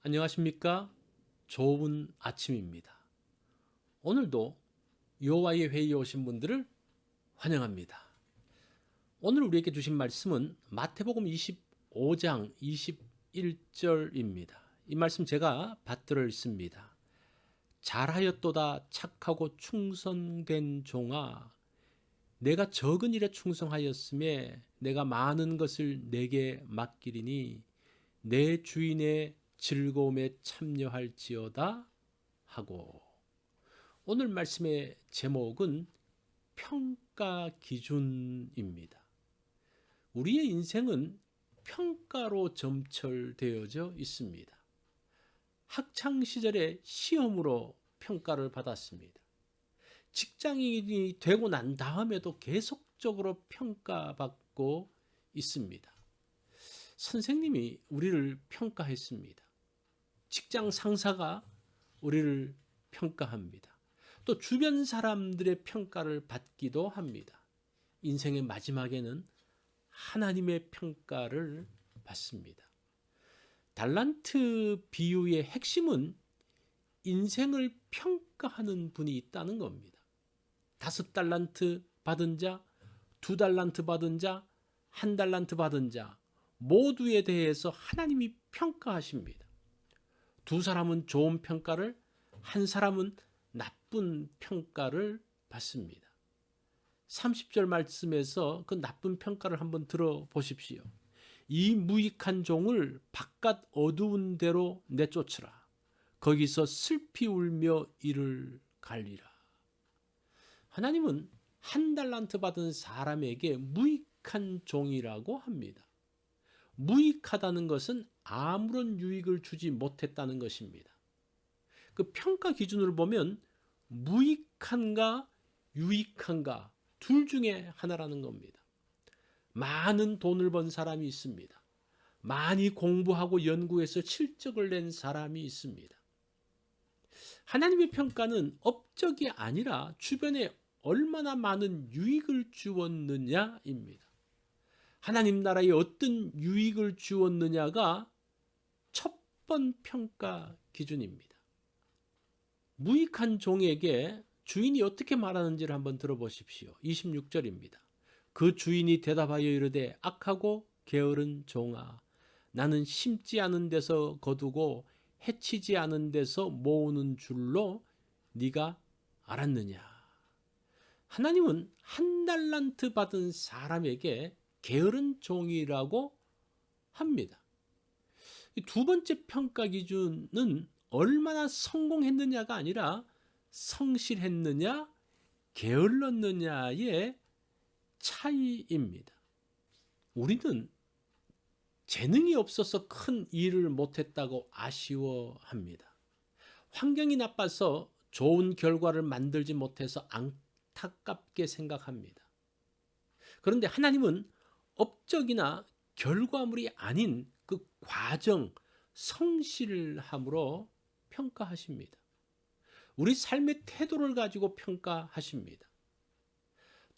안녕하십니까? 좋은 아침입니다. 오늘도 여호와의 회의에 오신 분들을 환영합니다. 오늘 우리에게 주신 말씀은 마태복음 25장 21절입니다. 이 말씀 제가 받들어 읽습니다. 잘하였도다 착하고 충성된 종아, 내가 적은 일에 충성하였음에 내가 많은 것을 내게 맡기리니 내 주인의 즐거움에 참여할지어다 하고, 오늘 말씀의 제목은 평가 기준입니다. 우리의 인생은 평가로 점철되어져 있습니다. 학창 시절에 시험으로 평가를 받았습니다. 직장인이 되고 난 다음에도 계속적으로 평가받고 있습니다. 선생님이 우리를 평가했습니다. 직장 상사가 우리를 평가합니다. 또 주변 사람들의 평가를 받기도 합니다. 인생의 마지막에는 하나님의 평가를 받습니다. 달란트 비유의 핵심은 인생을 평가하는 분이 있다는 겁니다. 5달란트 받은 자, 2달란트 받은 자, 1달란트 받은 자 모두에 대해서 하나님이 평가하십니다. 2사람은 좋은 평가를, 1사람은 나쁜 평가를 받습니다. 30절 말씀에서 그 나쁜 평가를 한번 들어보십시오. 이 무익한 종을 바깥 어두운 데로 내쫓으라. 거기서 슬피 울며 이를 갈리라. 하나님은 1달란트 받은 사람에게 무익한 종이라고 합니다. 무익하다는 것은 아무런 유익을 주지 못했다는 것입니다. 그 평가 기준을 보면 무익한가 유익한가 둘 중에 하나라는 겁니다. 많은 돈을 번 사람이 있습니다. 많이 공부하고 연구해서 실적을 낸 사람이 있습니다. 하나님의 평가는 업적이 아니라 주변에 얼마나 많은 유익을 주었느냐입니다. 하나님 나라에 어떤 유익을 주었느냐가 첫 번 평가 기준입니다. 무익한 종에게 주인이 어떻게 말하는지를 한번 들어보십시오. 26절입니다. 그 주인이 대답하여 이르되 악하고 게으른 종아, 나는 심지 않은 데서 거두고 해치지 않은 데서 모으는 줄로 네가 알았느냐. 하나님은 1달란트 받은 사람에게 게으른 종이라고 합니다. 두 번째 평가 기준은 얼마나 성공했느냐가 아니라 성실했느냐, 게을렀느냐의 차이입니다. 우리는 재능이 없어서 큰 일을 못했다고 아쉬워합니다. 환경이 나빠서 좋은 결과를 만들지 못해서 안타깝게 생각합니다. 그런데 하나님은 업적이나 결과물이 아닌 그 과정, 성실함으로 평가하십니다. 우리 삶의 태도를 가지고 평가하십니다.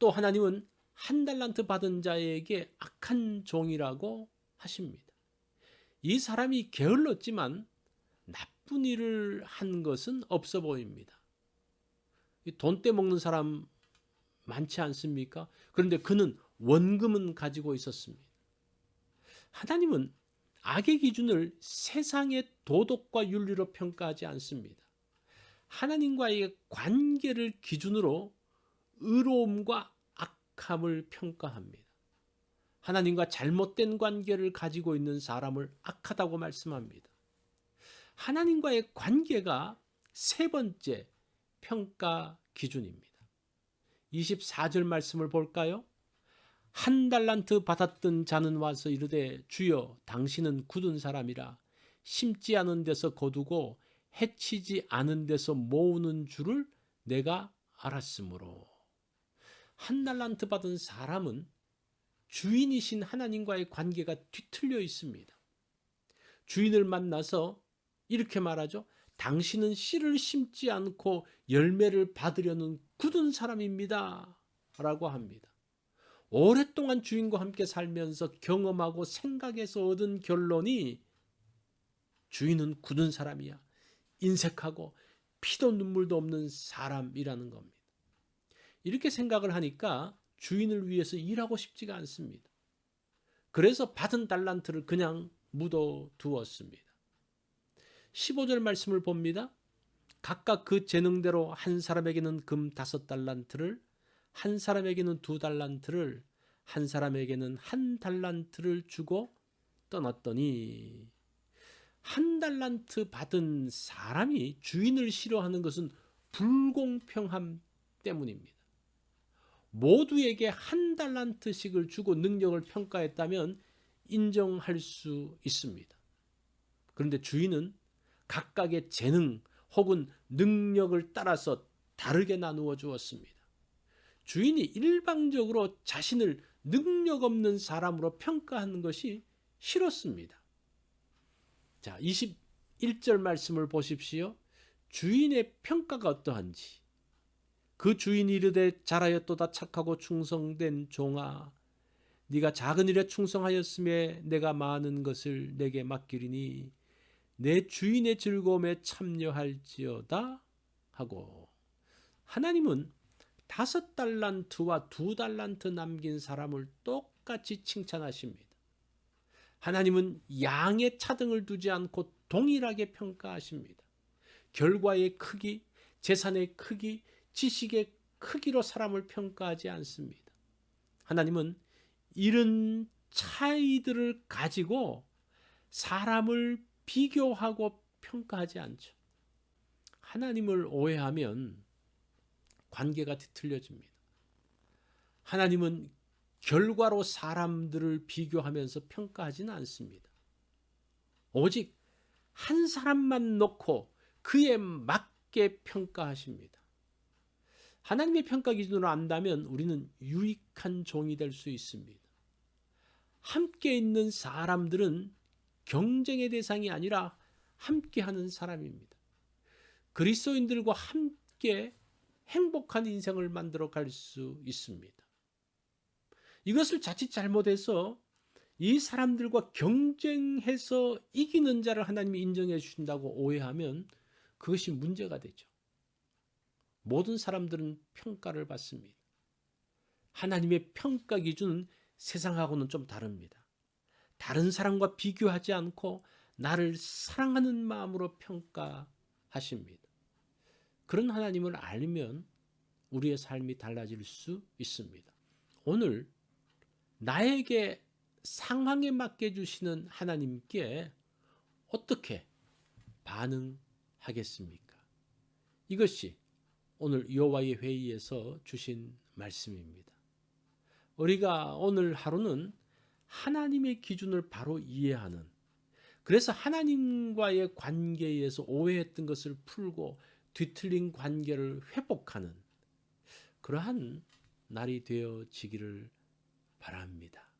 또 하나님은 1달란트 받은 자에게 악한 종이라고 하십니다. 이 사람이 게을렀지만 나쁜 일을 한 것은 없어 보입니다. 돈 떼먹는 사람 많지 않습니까? 그런데 그는 원금은 가지고 있었습니다. 하나님은 악의 기준을 세상의 도덕과 윤리로 평가하지 않습니다. 하나님과의 관계를 기준으로 의로움과 악함을 평가합니다. 하나님과 잘못된 관계를 가지고 있는 사람을 악하다고 말씀합니다. 하나님과의 관계가 세 번째 평가 기준입니다. 24절 말씀을 볼까요? 1달란트 받았던 자는 와서 이르되 주여 당신은 굳은 사람이라 심지 않은 데서 거두고 해치지 않은 데서 모으는 줄을 내가 알았으므로. 1달란트 받은 사람은 주인이신 하나님과의 관계가 뒤틀려 있습니다. 주인을 만나서 이렇게 말하죠. 당신은 씨를 심지 않고 열매를 받으려는 굳은 사람입니다 라고 합니다. 오랫동안 주인과 함께 살면서 경험하고 생각해서 얻은 결론이 주인은 굳은 사람이야. 인색하고 피도 눈물도 없는 사람이라는 겁니다. 이렇게 생각을 하니까 주인을 위해서 일하고 싶지가 않습니다. 그래서 받은 달란트를 그냥 묻어두었습니다. 15절 말씀을 봅니다. 각각 그 재능대로 한 사람에게는 금 5달란트를, 한 사람에게는 2달란트를, 한 사람에게는 1달란트를 주고 떠났더니, 1달란트 받은 사람이 주인을 싫어하는 것은 불공평함 때문입니다. 모두에게 1달란트씩을 주고 능력을 평가했다면 인정할 수 있습니다. 그런데 주인은 각각의 재능 혹은 능력을 따라서 다르게 나누어 주었습니다. 주인이 일방적으로 자신을 능력 없는 사람으로 평가하는 것이 싫었습니다. 자, 21절 말씀을 보십시오. 주인의 평가가 어떠한지. 그 주인이 이르되 잘하였도다 착하고 충성된 종아, 네가 작은 일에 충성하였음에 내가 많은 것을 내게 맡기리니 내 주인의 즐거움에 참여할지어다 하고, 하나님은 5달란트와 2달란트 남긴 사람을 똑같이 칭찬하십니다. 하나님은 양의 차등을 두지 않고 동일하게 평가하십니다. 결과의 크기, 재산의 크기, 지식의 크기로 사람을 평가하지 않습니다. 하나님은 이런 차이들을 가지고 사람을 비교하고 평가하지 않죠. 하나님을 오해하면 관계가 뒤틀려집니다. 하나님은 결과로 사람들을 비교하면서 평가하지는 않습니다. 오직 한 사람만 놓고 그에 맞게 평가하십니다. 하나님의 평가 기준으로 안다면 우리는 유익한 종이 될 수 있습니다. 함께 있는 사람들은 경쟁의 대상이 아니라 함께하는 사람입니다. 그리스도인들과 함께 행복한 인생을 만들어 갈 수 있습니다. 이것을 자칫 잘못해서 이 사람들과 경쟁해서 이기는 자를 하나님이 인정해 주신다고 오해하면 그것이 문제가 되죠. 모든 사람들은 평가를 받습니다. 하나님의 평가 기준은 세상하고는 좀 다릅니다. 다른 사람과 비교하지 않고 나를 사랑하는 마음으로 평가하십니다. 그런 하나님을 알면 우리의 삶이 달라질 수 있습니다. 오늘 나에게 상황에 맞게 주시는 하나님께 어떻게 반응하겠습니까? 이것이 오늘 여호와의 회의에서 주신 말씀입니다. 우리가 오늘 하루는 하나님의 기준을 바로 이해하는, 그래서 하나님과의 관계에서 오해했던 것을 풀고 뒤틀린 관계를 회복하는 그러한 날이 되어지기를 바랍니다.